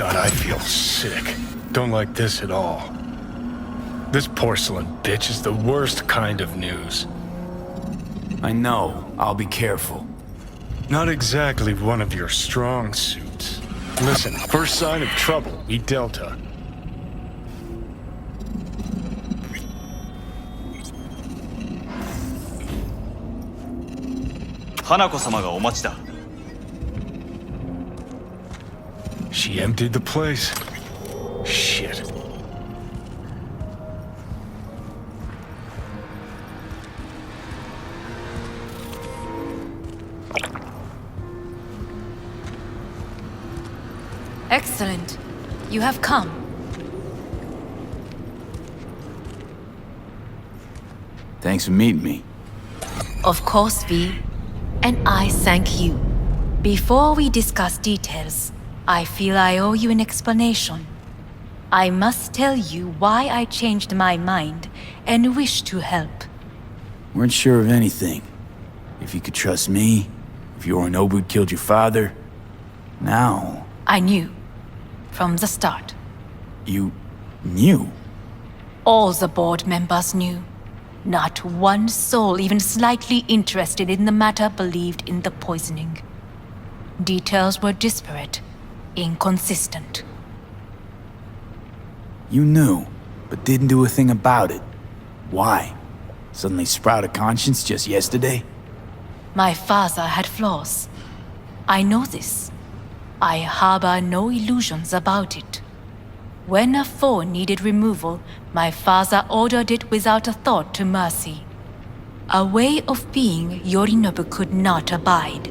God, I feel sick. Don't like this at all. This porcelain bitch is the worst kind of news. I know. I'll be careful. Not exactly one of your strong suits. Listen, first sign of trouble, we Delta. She emptied the place. Shit. Excellent. You have come. Thanks for meeting me. Of course, V. And I thank you. Before we discuss details, I feel I owe you an explanation. I must tell you why I changed my mind and wish to help. Weren't sure of anything. If you could trust me, if Yorinobu killed your father. Now... I knew. From the start. You... knew? All the board members knew. Not one soul even slightly interested in the matter believed in the poisoning. Details were disparate, inconsistent. You knew, but didn't do a thing about it. Why? Suddenly sprout a conscience just yesterday? My father had flaws. I know this. I harbor no illusions about it. When a foe needed removal, my father ordered it without a thought to mercy. A way of being Yorinobu could not abide.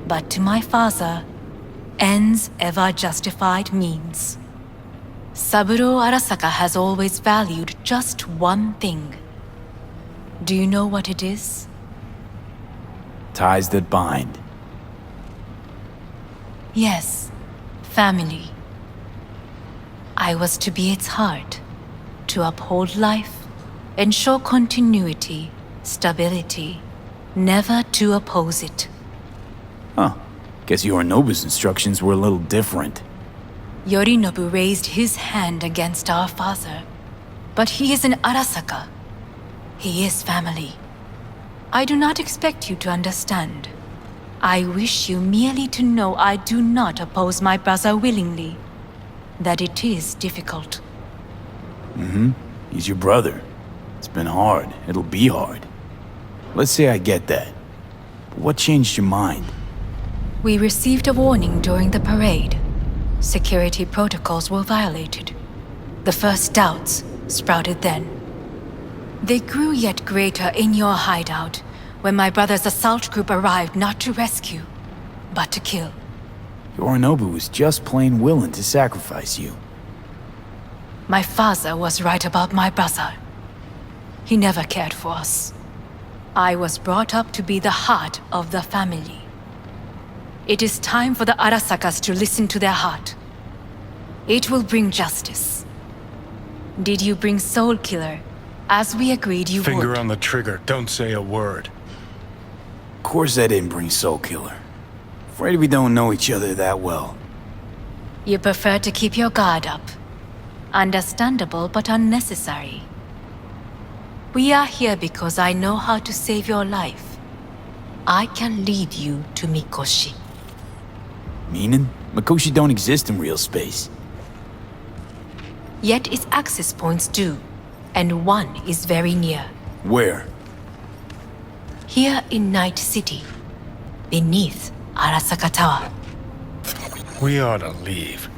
But to my father, ends ever justified means. Saburo Arasaka has always valued just one thing. Do you know what it is? Ties that bind. Yes, family. I was to be its heart, to uphold life, ensure continuity, stability, never to oppose it. Huh. Guess Yorinobu's instructions were a little different. Yorinobu raised his hand against our father, but he is an Arasaka. He is family. I do not expect you to understand. I wish you merely to know I do not oppose my brother willingly. That it is difficult. Mm-hmm. He's your brother. It's been hard. It'll be hard. Let's say I get that. But what changed your mind? We received a warning during the parade. Security protocols were violated. The first doubts sprouted then. They grew yet greater in your hideout when my brother's assault group arrived not to rescue, but to kill. Yorinobu was just plain willing to sacrifice you. My father was right about my brother. He never cared for us. I was brought up to be the heart of the family. It is time for the Arasakas to listen to their heart. It will bring justice. Did you bring Soul Killer, as we agreed you would? Finger on the trigger, don't say a word. Of course I didn't bring Soul Killer. Afraid we don't know each other that well. You prefer to keep your guard up. Understandable, but unnecessary. We are here because I know how to save your life. I can lead you to Mikoshi. Meaning? Mikoshi don't exist in real space. Yet its access points do, and one is very near. Where? Here in Night City, beneath Arasaka Tower. We ought to leave.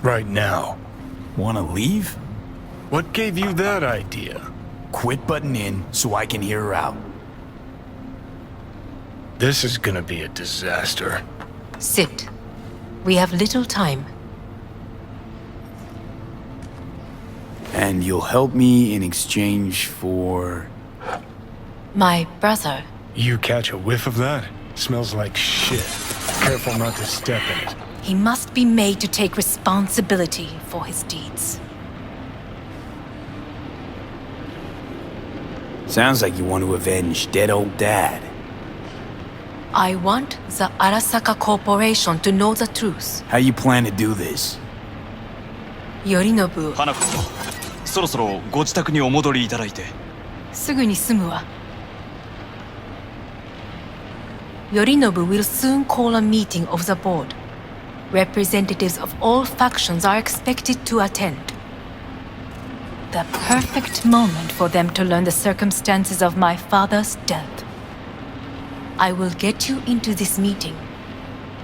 Right now. Wanna leave? What gave you that idea? Quit butting in so I can hear her out. This is gonna be a disaster. Sit. We have little time. And you'll help me in exchange for... My brother. You catch a whiff of that? Smells like shit. Careful not to step in it. He must be made to take responsibility for his deeds. Sounds like you want to avenge dead old dad. I want the Arasaka Corporation to know the truth. How you plan to do this? 頼信を花子様、そろそろご自宅にお戻りいただいて。すぐに済むわ。頼信 will soon call a meeting of the board. Representatives of all factions are expected to attend. The perfect moment for them to learn the circumstances of my father's death. I will get you into this meeting,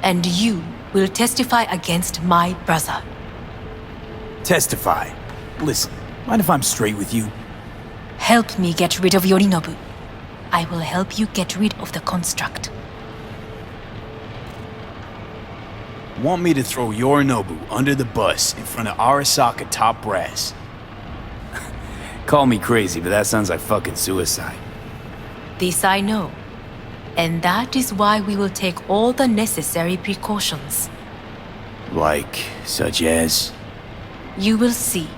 and you will testify against my brother. Testify? Listen, mind if I'm straight with you? Help me get rid of Yorinobu. I will help you get rid of the construct. Want me to throw Yorinobu under the bus in front of Arasaka top brass? Call me crazy, but that sounds like fucking suicide. This I know. And that is why we will take all the necessary precautions. Like, such as? You will see.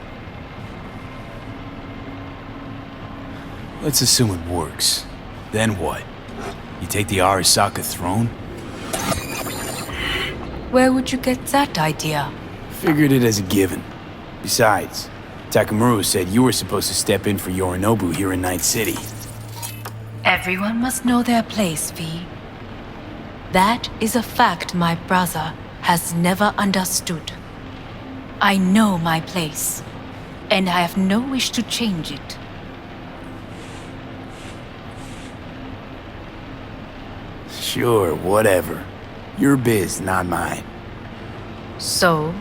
Let's assume it works. Then what? You take the Arasaka throne? Where would you get that idea? Figured it as a given. Besides, Takamura said you were supposed to step in for Yorinobu here in Night City. Everyone must know their place, V. That is a fact my brother has never understood. I know my place, and I have no wish to change it. Sure, whatever. Your biz, not mine. So?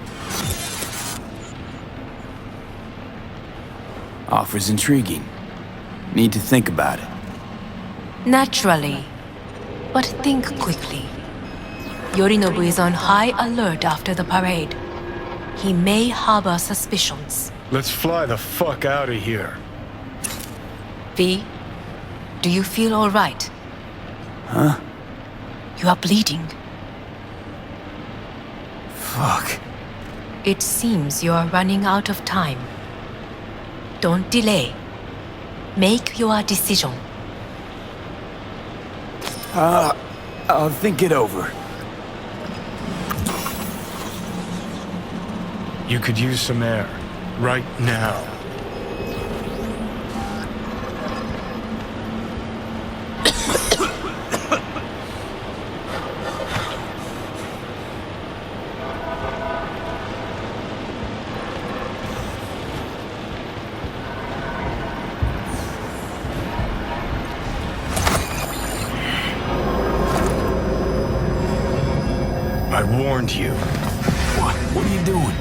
Offer's intriguing. Need to think about it. Naturally. But think quickly. Yorinobu is on high alert after the parade. He may harbor suspicions. Let's fly the fuck out of here. V, do you feel all right? Huh? You are bleeding. Fuck. It seems you are running out of time. Don't delay. Make your decision. I'll think it over. You could use some air. Right now. I warned you. What are you doing?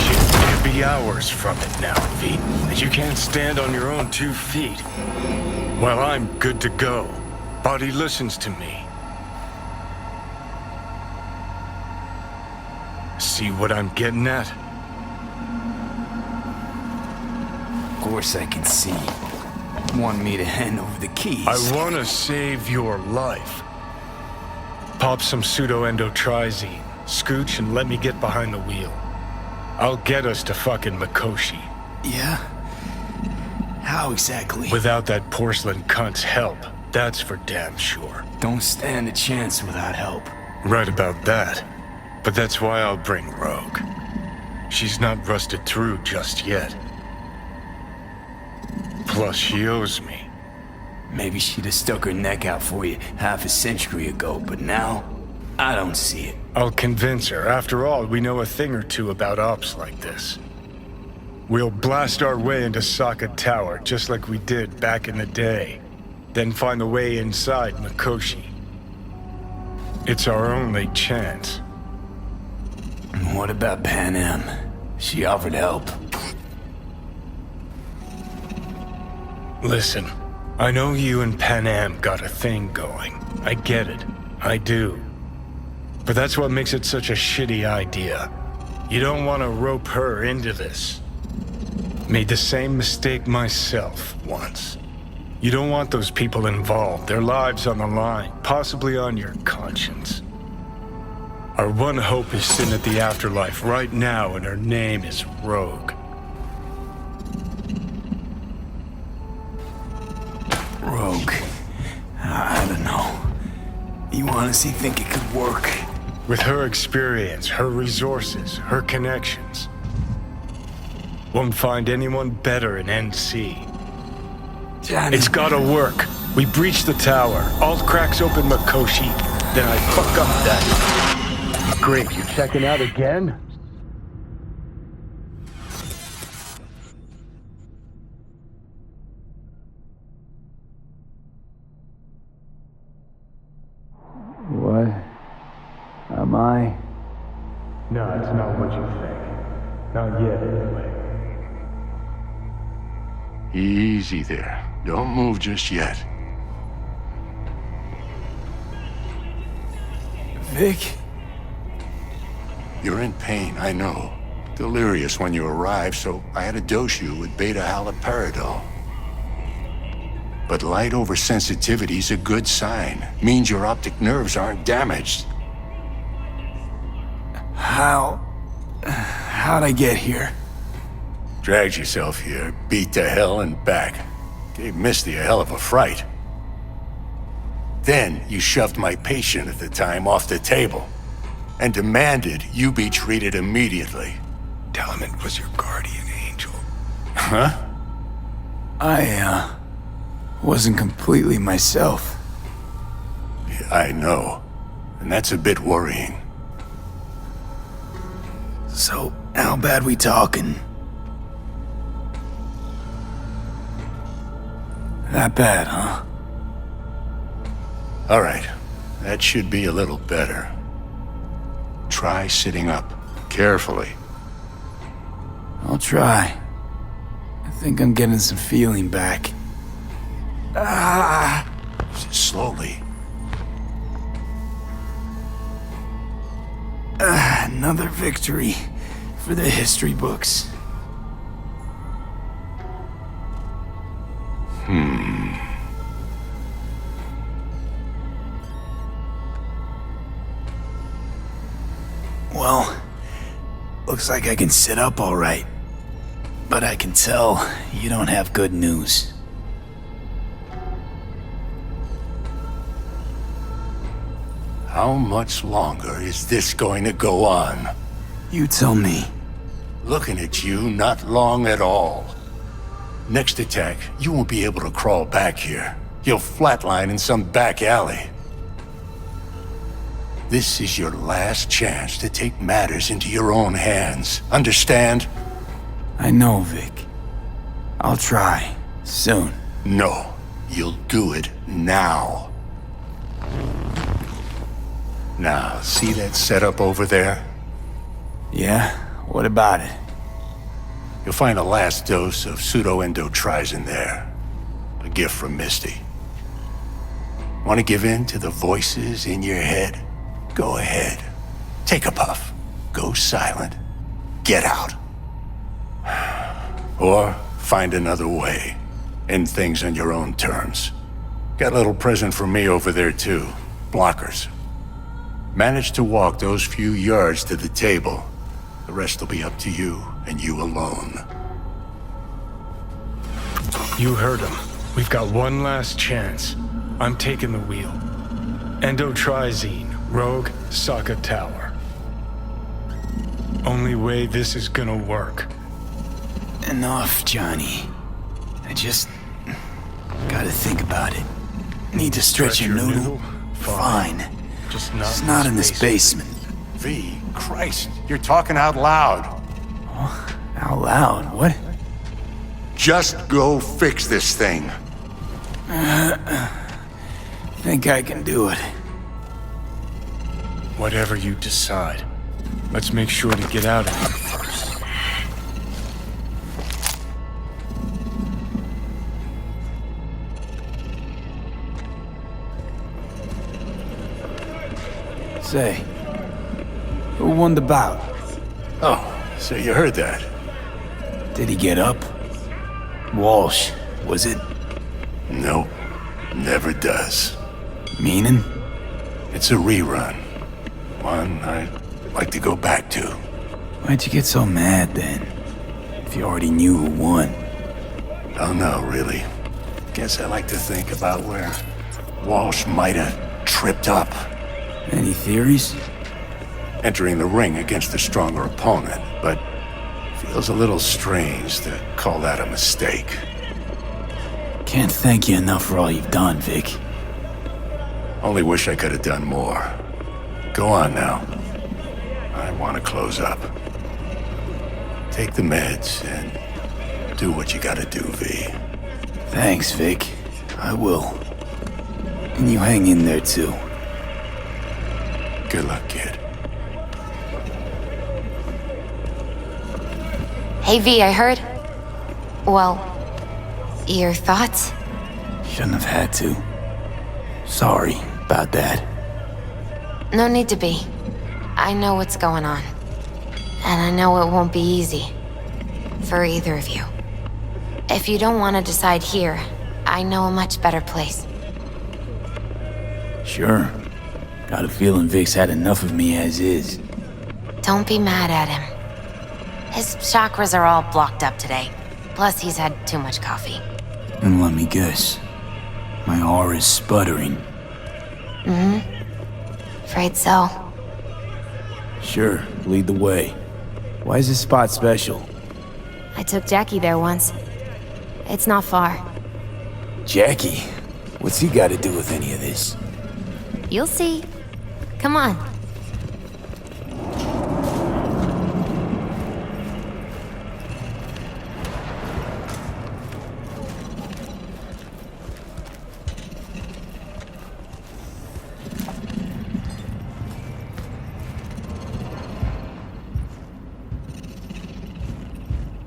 Shit, you could be hours from it now, V. And you can't stand on your own 2 feet. Well, I'm good to go. Body listens to me. See what I'm getting at? Of course I can see. Want me to hand over the keys? I want to save your life. Pop some pseudo-endotrizine, scooch, and let me get behind the wheel. I'll get us to fucking Mikoshi. Yeah? How exactly? Without that porcelain cunt's help, that's for damn sure. Don't stand a chance without help. Right about that. But that's why I'll bring Rogue. She's not rusted through just yet. Plus, she owes me. Maybe she'd have stuck her neck out for you half a century ago, but now, I don't see it. I'll convince her. After all, we know a thing or two about ops like this. We'll blast our way into Saka Tower, just like we did back in the day. Then find the way inside Mikoshi. It's our only chance. What about Panma? She offered help. Listen, I know you and Panma got a thing going. I get it. I do. But that's what makes it such a shitty idea. You don't want to rope her into this. Made the same mistake myself once. You don't want those people involved, their lives on the line, possibly on your conscience. Our one hope is sitting at the afterlife right now, and her name is Rogue. Rogue. I don't know. You honestly think it could work? With her experience, her resources, her connections. Won't find anyone better in NC. Johnny. It's gotta work. We breach the tower. Alt cracks open Makoshi. Then I fuck up that. Great, you checking out again? What am I? No, it's not what you think. Not yet, anyway. Easy there. Don't move just yet. Vic? You're in pain, I know. Delirious when you arrived, so I had to dose you with beta-haloperidol. But light oversensitivity's a good sign. Means your optic nerves aren't damaged. How'd I get here? Dragged yourself here, beat to hell and back. Gave Misty a hell of a fright. Then you shoved my patient at the time off the table and demanded you be treated immediately. Tell him it was your guardian angel. Huh? I wasn't completely myself. Yeah, I know. And that's a bit worrying. So, how bad we talking? That bad, huh? All right. That should be a little better. Try sitting up. Carefully. I'll try. I think I'm getting some feeling back. Slowly. Another victory for the history books. Well, looks like I can sit up all right. But I can tell you don't have good news. How much longer is this going to go on? You tell me. Looking at you, not long at all. Next attack, you won't be able to crawl back here. You'll flatline in some back alley. This is your last chance to take matters into your own hands. Understand? I know, Vic. I'll try. Soon. No. You'll do it now. Now, see that setup over there? Yeah? What about it? You'll find a last dose of pseudo-endotrizin there. A gift from Misty. Want to give in to the voices in your head? Go ahead. Take a puff. Go silent. Get out. Or find another way. End things on your own terms. Got a little present for me over there too. Blockers. Manage to walk those few yards to the table. The rest will be up to you and you alone. You heard him. We've got one last chance. I'm taking the wheel. Endotrizine, Rogue, Sokka Tower. Only way this is gonna work. Enough, Johnny. I just gotta think about it. Need to stretch your noodle? Fine. Just It's not in this basement. V, Christ, you're talking out loud. Out loud? What? Just go fix this thing. Think I can do it. Whatever you decide. Let's make sure to get out of here first. Say, who won the bout? Oh, so you heard that. Did he get up? Walsh, was it? Nope, never does. Meaning? It's a rerun. One I'd like to go back to. Why'd you get so mad then? If you already knew who won. Don't know, really. Guess I like to think about where Walsh might have tripped up. Any theories? entering the ring against a stronger opponent, but feels a little strange to call that a mistake. Can't thank you enough for all you've done, Vic. Only wish I could have done more. Go on now. I want to close up. Take the meds and do what you gotta do, V. Thanks, Vic. I will. And you hang in there, too. Good luck, kid. Hey V, I heard. Well, your thoughts? Shouldn't have had to. Sorry about that. No need to be. I know what's going on. And I know it won't be easy. For either of you. If you don't want to decide here, I know a much better place. Sure. Got a feeling Vic's had enough of me as is. Don't be mad at him. His chakras are all blocked up today. Plus, he's had too much coffee. And let me guess. My aura's sputtering. Afraid so. Sure, lead the way. Why is this spot special? I took Jackie there once. It's not far. Jackie? What's he got to do with any of this? You'll see. Come on.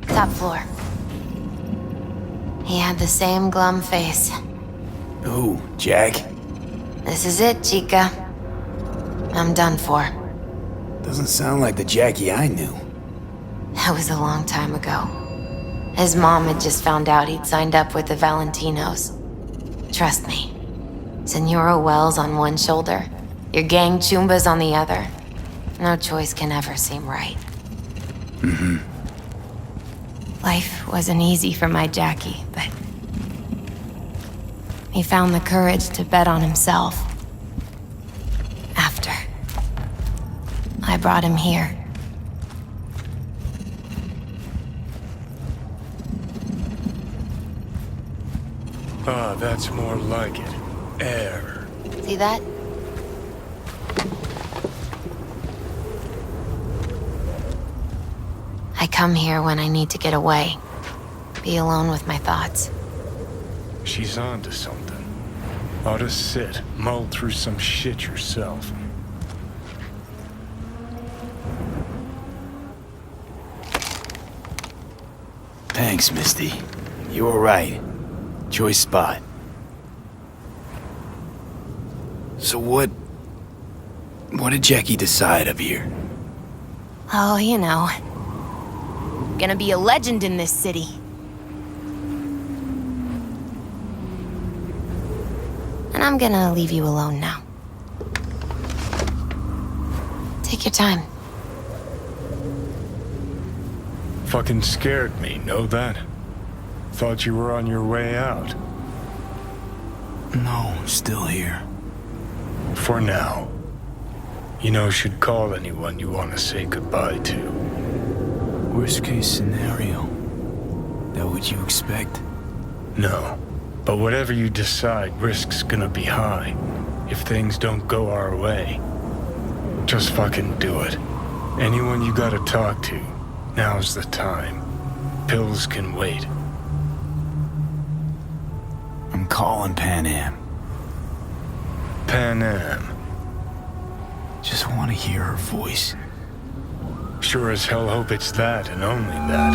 Top floor. He had the same glum face. Who, Jack? This is it, Chica. I'm done for. Doesn't sound like the Jackie I knew. That was a long time ago. His mom had just found out he'd signed up with the Valentinos. Trust me. Senora Wells on one shoulder, your gang Chumbas on the other. No choice can ever seem right. Life wasn't easy for my Jackie, but he found the courage to bet on himself. After I brought him here. Ah, that's more like it. Air. See that? I come here when I need to get away. Be alone with my thoughts. She's onto something. Ought to sit, mull through some shit yourself. Thanks, Misty. You were right. Choice spot. So what did Jackie decide up here? Oh, you know. Gonna be a legend in this city. And I'm gonna leave you alone now. Take your time. Fucking scared me, know that? Thought you were on your way out. No, still here. For now. You know, should call anyone you want to say goodbye to. Worst case scenario. That what you expect? No. But whatever you decide, risk's gonna be high. If things don't go our way. Just fucking do it. Anyone you gotta talk to, now's the time. Pills can wait. I'm calling Panma. Panma. Just want to hear her voice. Sure as hell hope it's that and only that.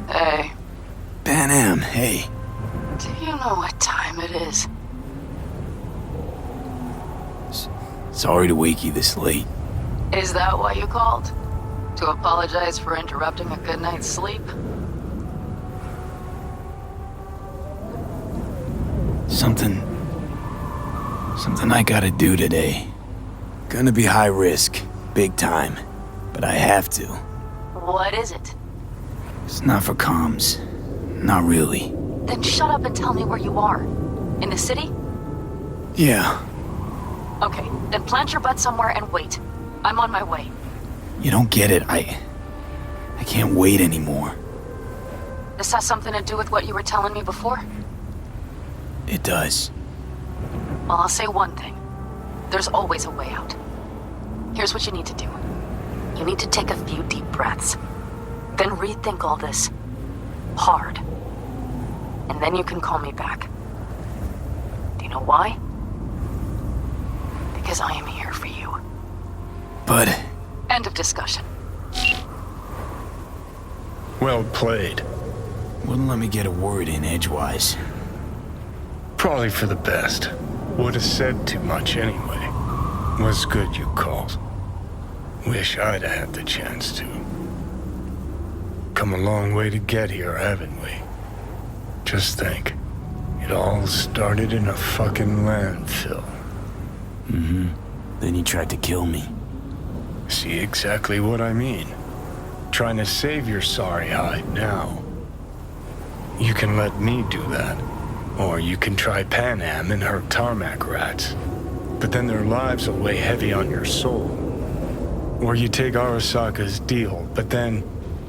Hey, Panma, hey. do you know what time it is? Sorry to wake you this late. Is that why you called? To apologize for interrupting a good night's sleep? Something I gotta do today. Gonna be high risk, big time, but I have to. What is it? It's not for comms. Not really. Then shut up and tell me where you are. In the city? Yeah, Okay, then plant your butt somewhere and wait. I'm on my way. You don't get it. I can't wait anymore. This has something to do with what you were telling me before? It does. Well, I'll say one thing. There's always a way out. Here's what you need to do. You need to take a few deep breaths. Then rethink all this. Hard. And then you can call me back. Do you know why? Because I am here for you. But... End of discussion. Well played. wouldn't let me get a word in edgewise. Probably for the best. Would have said too much anyway. Was good you called. Wish I'd had the chance to. Come a long way to get here, haven't we? Just think. It all started in a fucking landfill. Mm-hmm. Then he tried to kill me. See exactly what I mean. Trying to save your sorry hide now. You can let me do that. Or you can try Panam and her tarmac rats. But then their lives will weigh heavy on your soul. Or you take Arasaka's deal, but then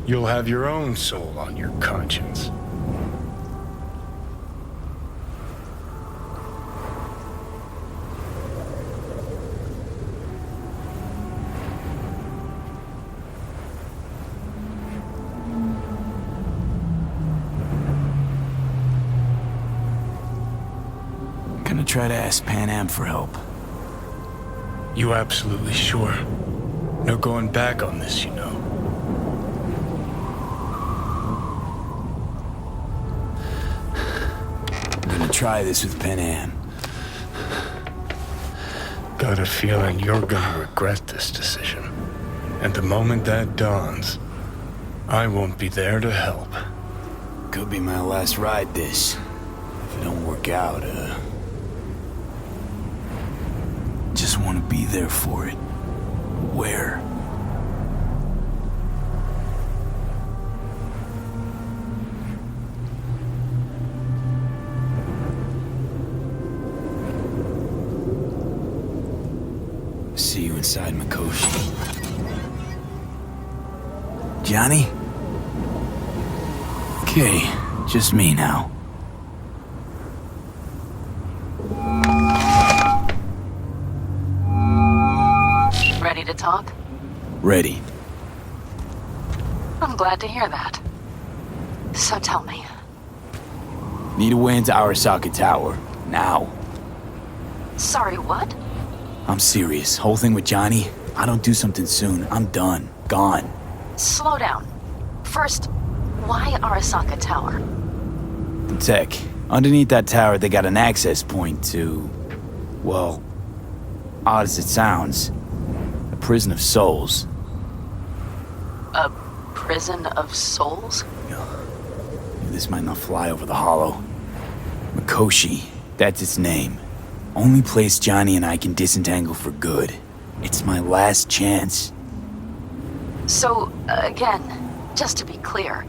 you'll have your own soul on your conscience. Gonna try to ask Panam for help. You absolutely sure? No going back on this, you know. I'm gonna try this with Panam. Got a feeling you're gonna regret this decision. And the moment that dawns, I won't be there to help. Could be my last ride this. If it don't work out, just want to be there for it. Where? See you inside Mikoshi. Johnny? Okay, just me now. Ready to talk? Ready. I'm glad to hear that. So tell me. Need a way into Arasaka Tower. Now. Sorry, what? I'm serious. Whole thing with Johnny, I don't do something soon, I'm done. Gone. Slow down. First, why Arasaka Tower? The tech. Underneath that tower, they got an access point to... well, odd as it sounds, a prison of souls. A prison of souls? This might not fly over the hollow. Mikoshi, that's its name. Only place Johnny and I can disentangle for good. It's my last chance. So, again, just to be clear,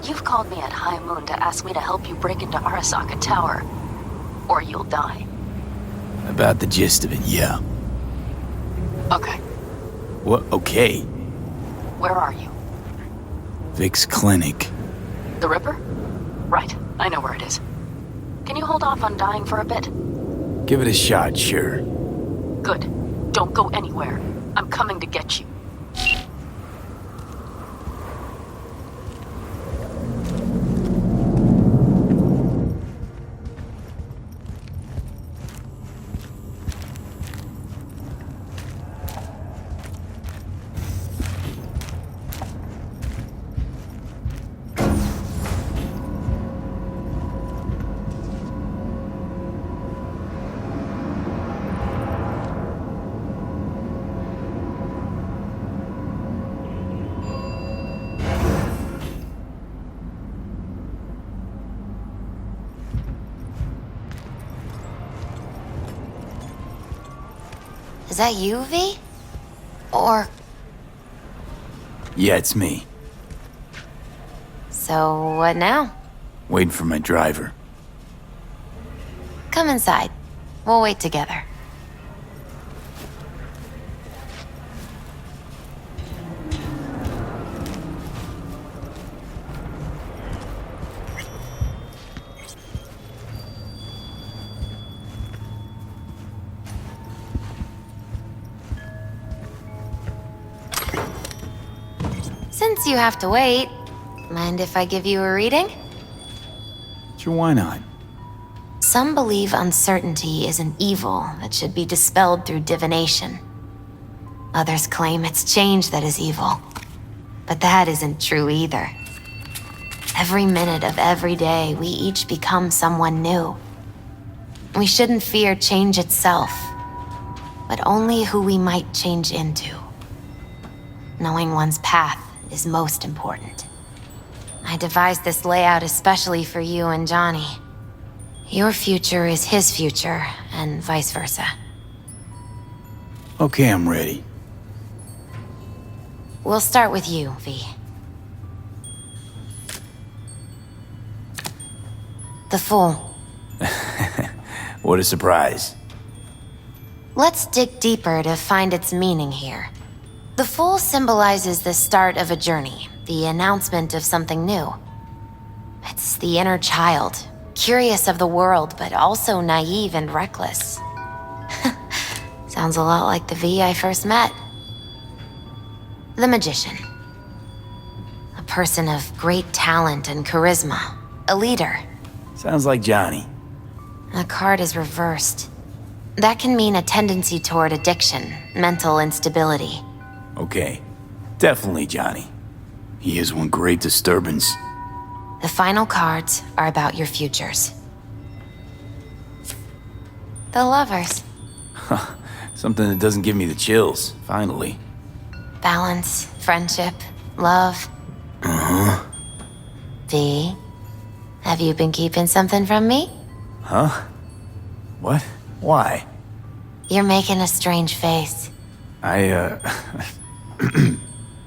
you've called me at high moon to ask me to help you break into Arasaka Tower, or you'll die. About the gist of it, yeah. Okay, What? Okay. where are you? Vic's clinic. The Ripper? Right, I know where it is. Can you hold off on dying for a bit? Give it a shot, sure. Good. Don't go anywhere. I'm coming to get you. Is that you, V? Or... Yeah, it's me. so what now? Waiting for my driver. Come inside. We'll wait together. Since you have to wait, mind if I give you a reading? Sure, why not? Some believe uncertainty is an evil that should be dispelled through divination. Others claim it's change that is evil. But that isn't true either. Every minute of every day, we each become someone new. We shouldn't fear change itself, but only who we might change into. Knowing one's path is most important. I devised this layout especially for you and Johnny. Your future is his future, and vice versa. Okay, I'm ready. We'll start with you, V. The Fool. What a surprise. Let's dig deeper to find its meaning here. The Fool symbolizes the start of a journey, the announcement of something new. It's the inner child, curious of the world, but also naive and reckless. Sounds a lot like the V I first met. The Magician. A person of great talent and charisma. A leader. Sounds like Johnny. The card is reversed. That can mean a tendency toward addiction, mental instability. Okay, definitely Johnny. He is one great disturbance. The final cards are about your futures. The Lovers. Something that doesn't give me the chills, finally. Balance, friendship, love. Uh-huh. V, have you been keeping something from me? Huh? What? Why? You're making a strange face.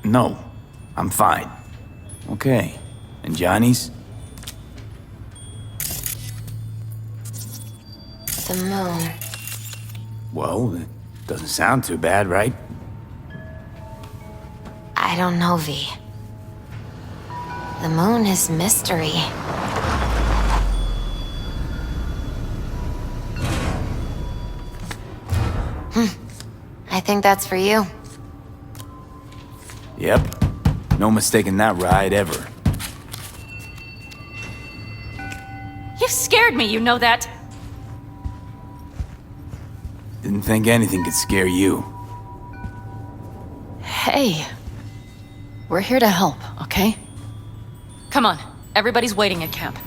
No, I'm fine. Okay, and Johnny's? The moon. Well, it doesn't sound too bad, right? I don't know, V. The moon is mystery. I think that's for you. Yep. No mistaking that ride ever. You scared me, you know that? Didn't think anything could scare you. Hey. We're here to help, okay? Come on. Everybody's waiting at camp.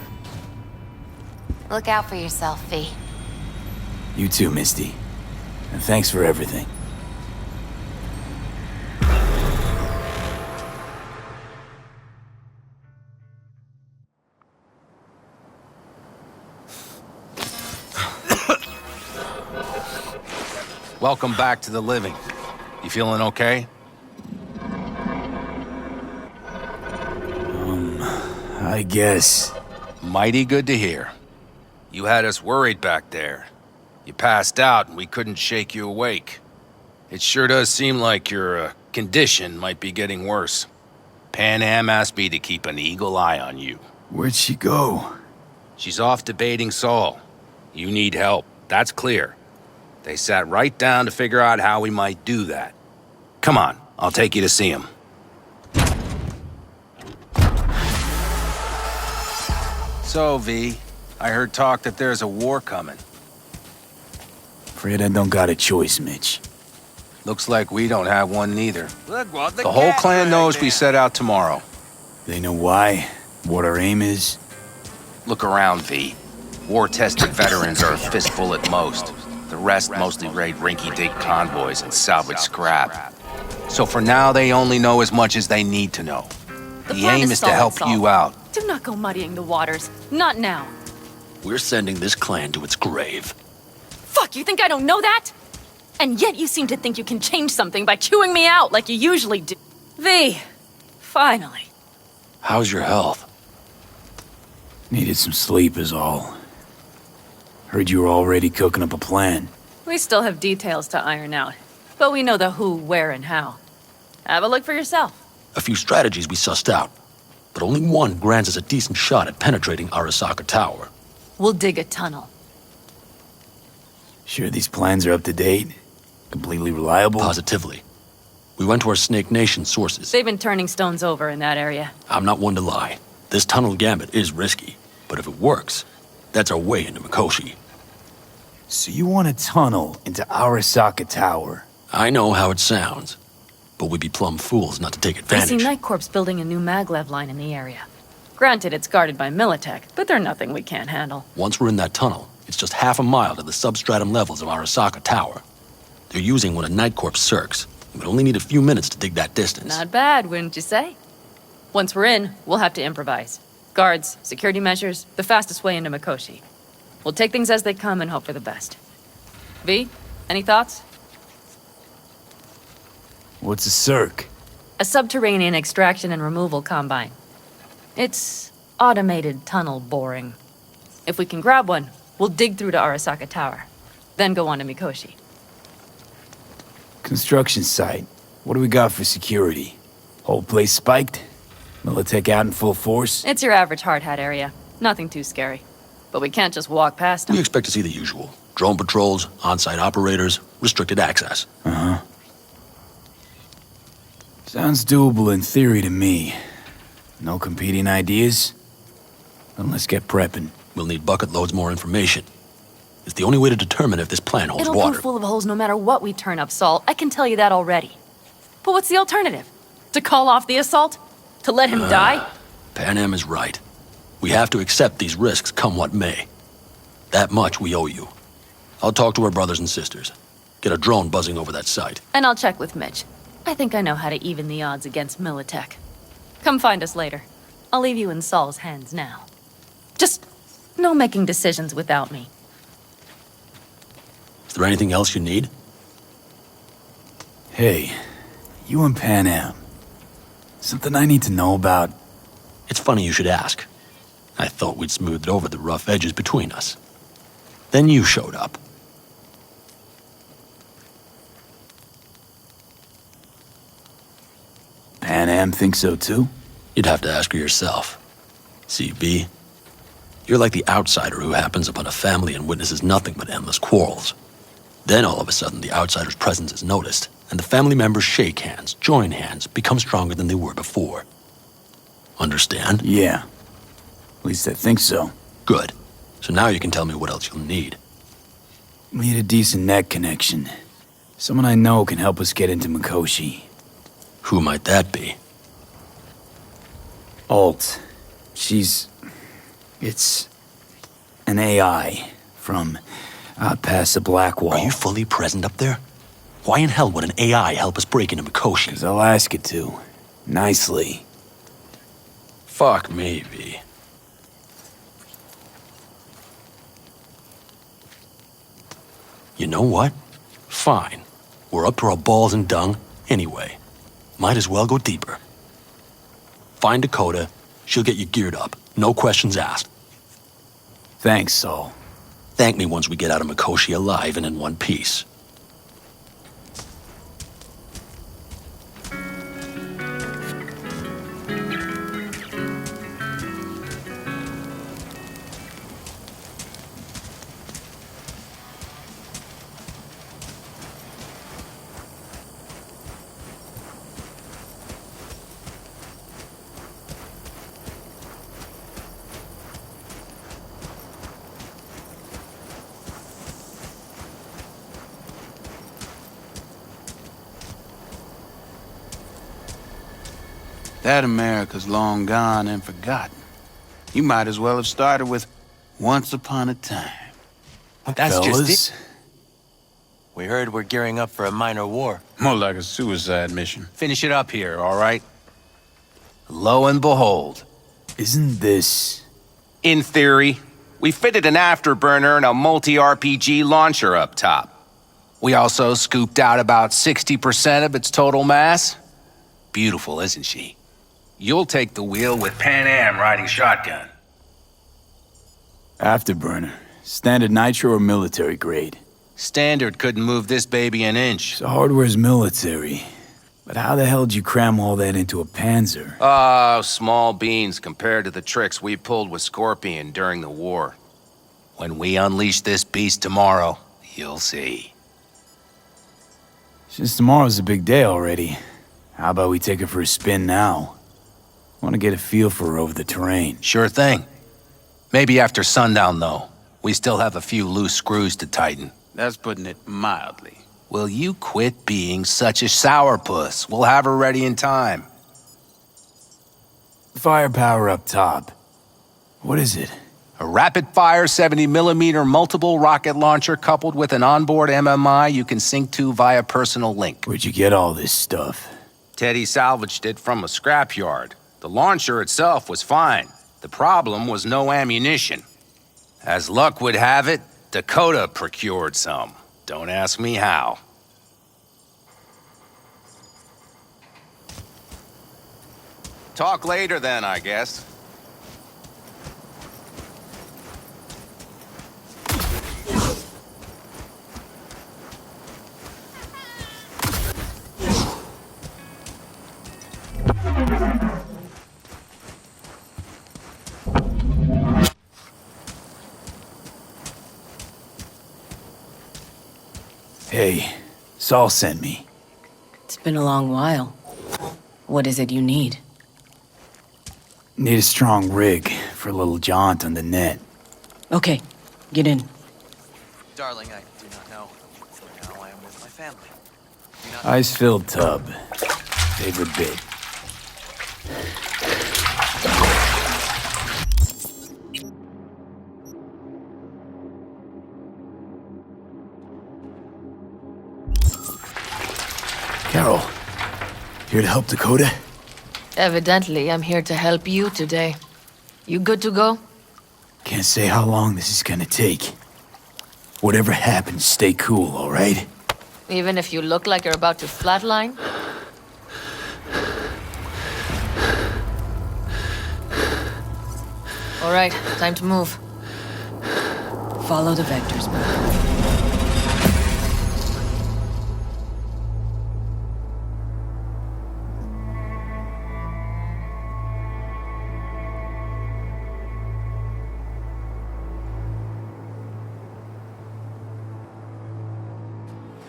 Look out for yourself, V. You too, Misty. And thanks for everything. Welcome back to the living. You feeling okay? I guess. Mighty good to hear. You had us worried back there. You passed out and we couldn't shake you awake. It sure does seem like your condition might be getting worse. Panam asked me to keep an eagle eye on you. Where'd she go? She's off debating Saul. You need help, that's clear. They sat right down to figure out how we might do that. Come on, I'll take you to see him. So, V, I heard talk that there's a war coming. Afraid I don't got a choice, Mitch. Looks like we don't have one neither. The whole clan knows we set out tomorrow. They know why? What our aim is? Look around, V. War-tested veterans are a fistful at most. The rest mostly raid rinky-dink convoys and salvage scrap. So for now, they only know as much as they need to know. The aim is to help you out. Do not go muddying the waters. Not now. We're sending this clan to its grave. Fuck, you think I don't know that? And yet you seem to think you can change something by chewing me out like you usually do. V, finally. How's your health? Needed some sleep is all. Heard you were already cooking up a plan. We still have details to iron out, but we know the who, where, and how. Have a look for yourself. A few strategies we sussed out, but only one grants us a decent shot at penetrating Arasaka Tower. We'll dig a tunnel. Sure these plans are up to date? Completely reliable? Positively. We went to our Snake Nation sources. They've been turning stones over in that area. I'm not one to lie. This tunnel gambit is risky, but if it works, that's our way into Mikoshi. So you want a tunnel into Arasaka Tower? I know how it sounds, but we'd be plumb fools not to take I advantage. see Night Corp's building a new maglev line in the area. Granted, it's guarded by Militech, but they're nothing we can't handle. Once we're in that tunnel, it's just half a mile to the substratum levels of Arasaka Tower. They're using one of Night Corp's circs. We'd only need a few minutes to dig that distance. Not bad, wouldn't you say? Once we're in, we'll have to improvise. Guards, security measures, the fastest way into Mikoshi. We'll take things as they come and hope for the best. V, any thoughts? What's a circ? A subterranean extraction and removal combine. It's automated tunnel boring. If we can grab one, we'll dig through to Arasaka Tower, then go on to Mikoshi. Construction site. What do we got for security? Whole place spiked? Militech out in full force? It's your average hard hat area. Nothing too scary. But we can't just walk past them. We expect to see the usual. Drone patrols, on-site operators, restricted access. Uh-huh. Sounds doable in theory to me. No competing ideas? Then let's get prepping. We'll need bucket loads more information. It's the only way to determine if this plan holds It'll water. prove full of holes no matter what we turn up, Saul. I can tell you that already. But what's the alternative? To call off the assault? To let him die? Panam is right. We have to accept these risks come what may. That much we owe you. I'll talk to our brothers and sisters. Get a drone buzzing over that site. And I'll check with Mitch. I think I know how to even the odds against Militech. Come find us later. I'll leave you in Saul's hands now. Just no making decisions without me. Is there anything else you need? Hey, you and Panam. Something I need to know about? It's funny you should ask. I thought we'd smoothed over the rough edges between us. Then you showed up. Panam thinks so too? You'd have to ask her yourself. See, V, you're like the outsider who happens upon a family and witnesses nothing but endless quarrels. Then all of a sudden the outsider's presence is noticed, and the family members shake hands, join hands, become stronger than they were before. Understand? Yeah. At least I think so. Good. So now you can tell me what else you'll need. Need a decent net connection. Someone I know can help us get into Mikoshi. Who might that be? Alt. It's an AI from out past the Black Wall. Are you fully present up there? Why in hell would an AI help us break into Mikoshi? 'Cause I'll ask it to. Nicely. Fuck me, V. You know what? Fine. We're up to our balls in dung anyway. Might as well go deeper. Find Dakota. She'll get you geared up. No questions asked. Thanks, Saul. Thank me once we get out of Mikoshi alive and in one piece. That America's long gone and forgotten. You might as well have started with Once Upon a Time. That's Fellas, just it. We heard we're gearing up for a minor war. More like a suicide mission. Finish it up here, all right? Lo and behold. isn't this... In theory, we fitted an afterburner and a multi-RPG launcher up top. We also scooped out about 60% of its total mass. Beautiful, isn't she? You'll take the wheel with Pan Am riding shotgun. Afterburner? Standard nitro or military grade? Standard couldn't move this baby an inch. So hardware's military. But how the hell did you cram all that into a Panzer? Oh, small beans compared to the tricks we pulled with Scorpion during the war. When we unleash this beast tomorrow, you'll see. Since tomorrow's a big day already, How about we take her for a spin now? Want to get a feel for her over the terrain. Sure thing. Maybe after sundown, though. We still have a few loose screws to tighten. That's putting it mildly. Will you quit being such a sourpuss? We'll have her ready in time. Firepower up top. What is it? A rapid-fire 70mm multiple rocket launcher coupled with an onboard MMI you can sync to via personal link. Where'd you get all this stuff? Teddy salvaged it from a scrapyard. The launcher itself was fine. The problem was no ammunition. As luck would have it, Dakota procured some. Don't ask me how. Talk later then, I guess. Hey, Saul sent me. It's been a long while. What is it you need? Need a strong rig for a little jaunt on the net. Okay, get in. Darling, I do not know. For now, I am with my family. Ice-filled tub. Favorite bit. Carol, here to help Dakota? Evidently, I'm here to help you today. You good to go? Can't say how long this is gonna take. Whatever happens, stay cool, all right? Even if you look like you're about to flatline? All right, time to move. Follow the vectors, man.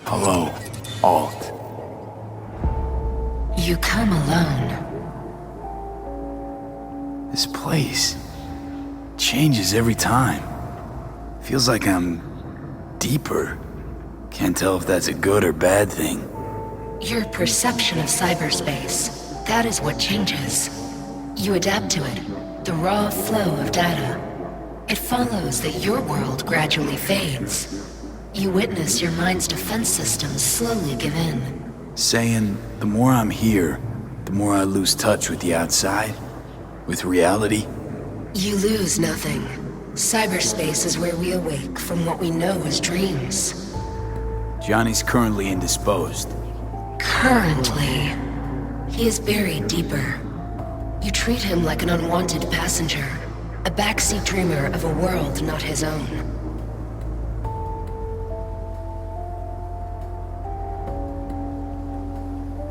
Hello, Alt. You come alone. This place changes every time. Feels like I'm deeper. Can't tell if that's a good or bad thing. Your perception of cyberspace, that is what changes. You adapt to it, the raw flow of data. It follows that your world gradually fades. You witness your mind's defense systems slowly give in. Saying the more I'm here, the more I lose touch with the outside, with reality. You lose nothing. Cyberspace is where we awake from what we know as dreams. Johnny's currently indisposed. Currently. He is buried deeper. You treat him like an unwanted passenger, a backseat dreamer of a world not his own.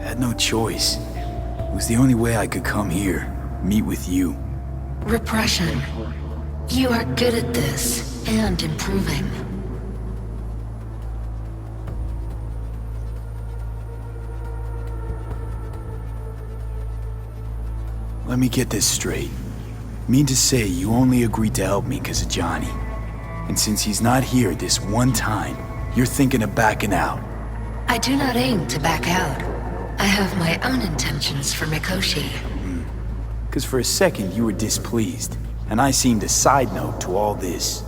Had no choice. It was the only way I could come here, meet with you. Repression. You are good at this, and improving. Let me get this straight. Mean to say you only agreed to help me because of Johnny. And since he's not here this one time, you're thinking of backing out. I do not aim to back out. I have my own intentions for Mikoshi. Because for a second you were displeased, and I seemed a side note to all this.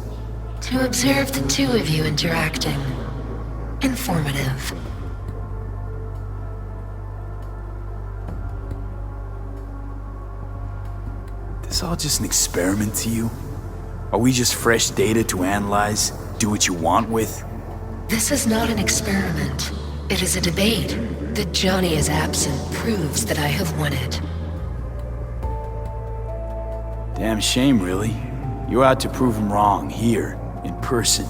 To observe the two of you interacting. Informative. This all just an experiment to you? Are we just fresh data to analyze, do what you want with? This is not an experiment. It is a debate. That Johnny is absent proves that I have won it. Damn shame, really. You're out to prove him wrong, here, in person.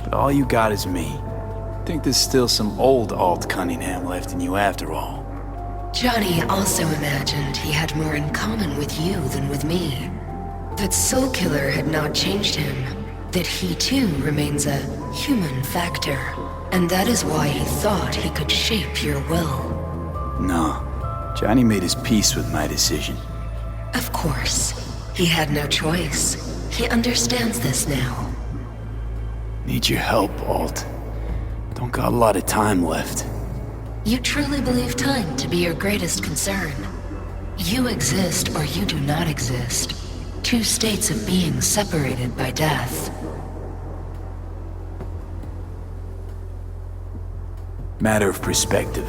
But all you got is me. Think there's still some old Alt Cunningham left in you after all. Johnny also imagined he had more in common with you than with me. That Soulkiller had not changed him. That he too remains a human factor. And that is why he thought he could shape your will. No, Johnny made his peace with my decision. Of course. He had no choice. He understands this now. Need your help, Alt. Don't got a lot of time left. You truly believe time to be your greatest concern. You exist or you do not exist. Two states of being separated by death. Matter of perspective.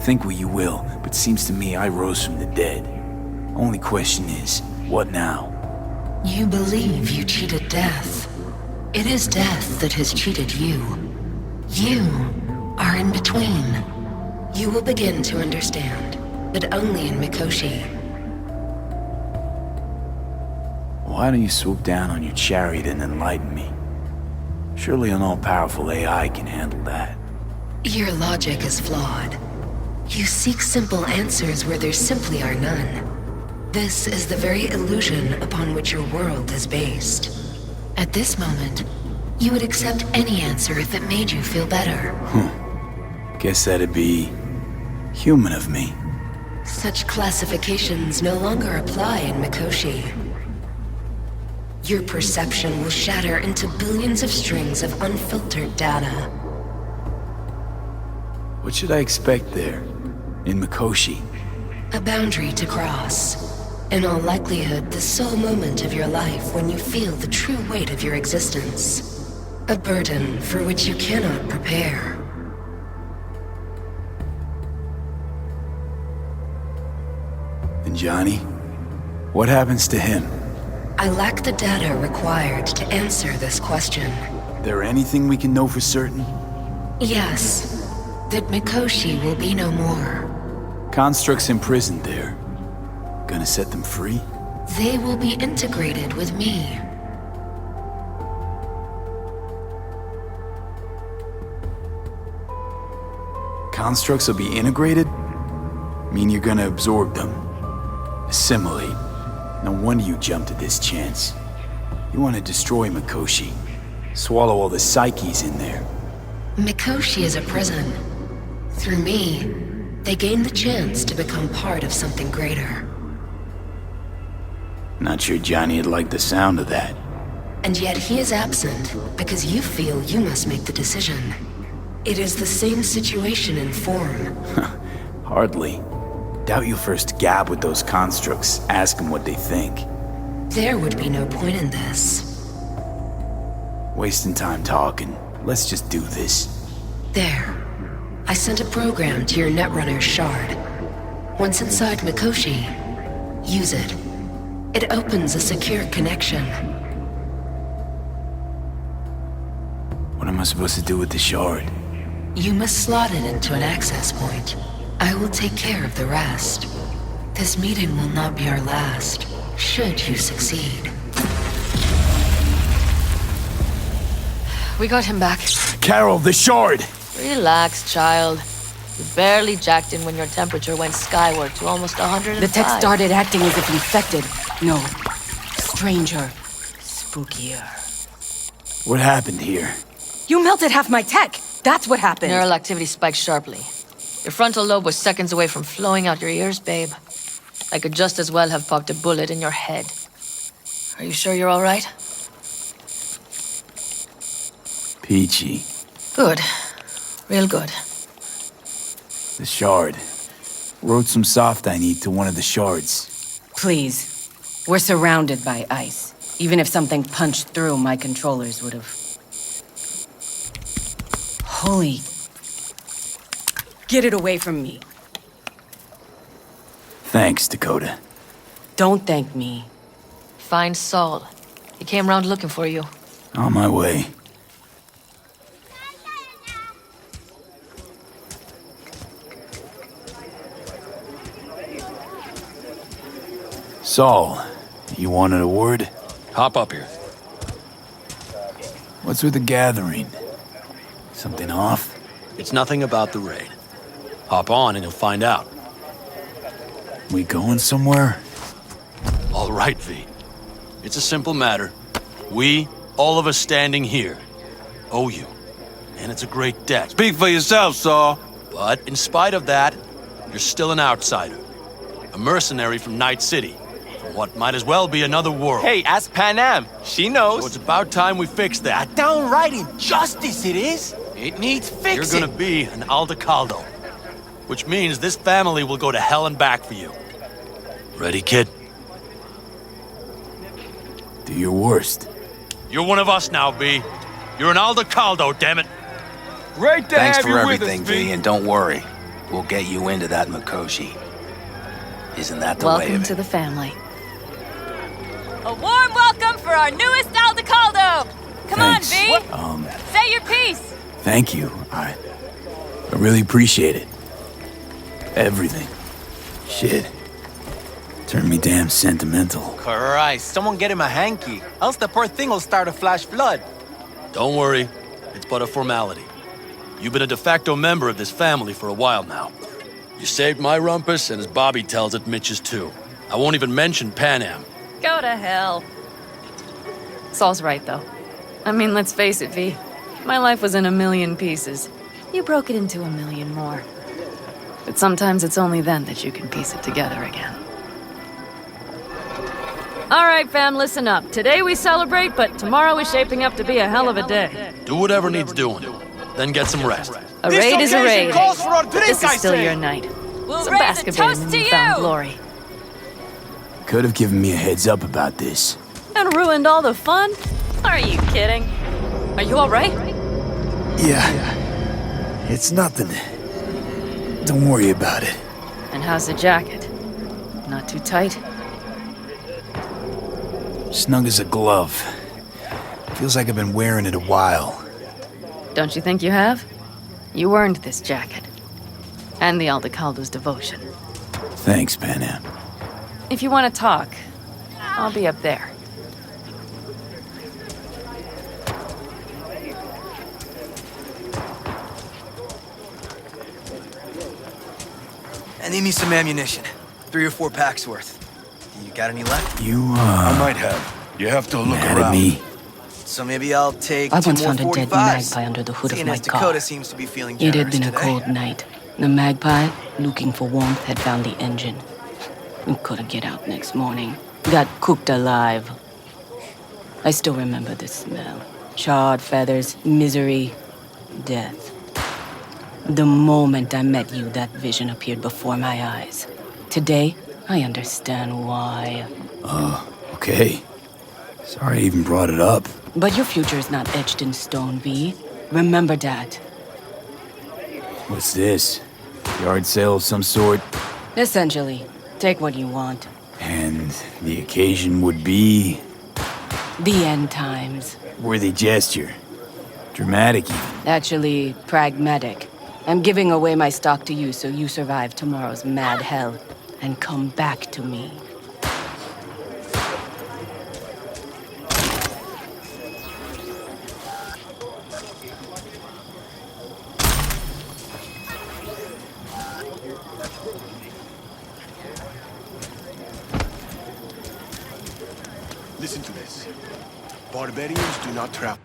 Think what you will, but seems to me I rose from the dead. Only question is, what now? You believe you cheated death. It is death that has cheated you. You are in between. You will begin to understand, but only in Mikoshi. Why don't you swoop down on your chariot and enlighten me? Surely an all-powerful AI can handle that. Your logic is flawed. You seek simple answers where there simply are none. This is the very illusion upon which your world is based. At this moment, you would accept any answer if it made you feel better. Guess that'd be human of me. Such classifications no longer apply in Mikoshi. Your perception will shatter into billions of strings of unfiltered data. What should I expect there, in Mikoshi? A boundary to cross. In all likelihood, the sole moment of your life when you feel the true weight of your existence. A burden for which you cannot prepare. And Johnny? What happens to him? I lack the data required to answer this question. There anything we can know for certain? Yes, that Mikoshi will be no more. Constructs imprisoned there. Gonna set them free? They will be integrated with me. Constructs will be integrated? Mean you're gonna absorb them? Assimilate? No wonder you jumped at this chance. You want to destroy Mikoshi. Swallow all the psyches in there. Mikoshi is a prison. Through me, they gain the chance to become part of something greater. Not sure Johnny'd like the sound of that. And yet he is absent because you feel you must make the decision. It is the same situation in form. Hardly. Doubt you'll first gab with those constructs, ask them what they think. There would be no point in this. Wasting time talking. Let's just do this. There. I sent a program to your Netrunner's shard. Once inside Mikoshi, use it. It opens a secure connection. What am I supposed to do with the shard? You must slot it into an access point. I will take care of the rest. This meeting will not be our last, should you succeed. We got him back. Carol, the shard! Relax, child. You barely jacked in when your temperature went skyward to almost 105. The tech started acting as if infected. No. Stranger. Spookier. What happened here? You melted half my tech! That's what happened! Neural activity spiked sharply. Your frontal lobe was seconds away from flowing out your ears, babe. I could just as well have popped a bullet in your head. Are you sure you're all right? Peachy. Good. Real good. The shard. Wrote some soft I need to one of the shards. Please. We're surrounded by ice. Even if something punched through, my controllers would have... Holy... Get it away from me. Thanks, Dakota. Don't thank me. Find Saul. He came round looking for you. On my way. Saul, you wanted a word? Hop up here. What's with the gathering? Something off? It's nothing about the raid. Hop on and you'll find out. We going somewhere? All right, V. It's a simple matter. We, all of us standing here, owe you. And it's a great debt. Speak for yourself, Saul. But in spite of that, you're still an outsider. A mercenary from Night City. From what might as well be another world. Hey, ask Panam. She knows. So it's about time we fix that. A downright injustice it is. It needs fixing. You're gonna be an Aldecaldo. Which means this family will go to hell and back for you. Ready, kid? Do your worst. You're one of us now, B. You're an Aldecaldo, damn it. Great to Thanks have for you everything, with us, V, and don't worry. We'll get you into that Mikoshi. Isn't that the way Welcome of it? to the family. A warm welcome for our newest Aldecaldo! Come Thanks. on, V! Say your piece! Thank you. I really appreciate it. Everything. Shit. Turned me damn sentimental. Christ, someone get him a hanky. Else the poor thing will start a flash flood. Don't worry. It's but a formality. You've been a de facto member of this family for a while now. You saved my rumpus, and as Bobby tells it, Mitch's too. I won't even mention Panam. Go to hell. Saul's right, though. I mean, let's face it, V. My life was in a million pieces. You broke it into a million more. But sometimes it's only then that you can piece it together again. All right, fam, listen up. Today we celebrate, but tomorrow is shaping up to be a hell of a day. Do whatever needs doing. Then get some rest. A raid is a raid. Calls for a drink, This is I still say. your night. We'll Some raise a basket toast in to newfound you! glory. Could have given me a heads up about this. And ruined all the fun? Are you kidding? Are you all right? Yeah. It's nothing. Don't worry about it. And how's the jacket? Not too tight? Snug as a glove. Feels like I've been wearing it a while. Don't you think you have? You earned this jacket. And the Aldecaldo's devotion. Thanks, Panam. If you want to talk, I'll be up there. I need me some ammunition. 3 or 4 packs worth. You got any left? You, I might have. You have to look mad around. at me? So maybe I'll take I 2 once more found a dead 45s. magpie under the hood of Seeing my as car. Dakota seems to be feeling It generous had been a today. cold night. The magpie, looking for warmth, had found the engine. We couldn't get out next morning. Got cooked alive. I still remember the smell. Charred feathers, misery, death. The moment I met you, that vision appeared before my eyes. Today, I understand why. Okay. Sorry I even brought it up. But your future is not etched in stone, V. Remember that. What's this? Yard sale of some sort? Essentially, take what you want. And the occasion would be... The end times. worthy gesture. Dramatic even. Actually, pragmatic. I'm giving away my stock to you so you survive tomorrow's mad hell and come back to me. Listen to this. Barbarians do not travel.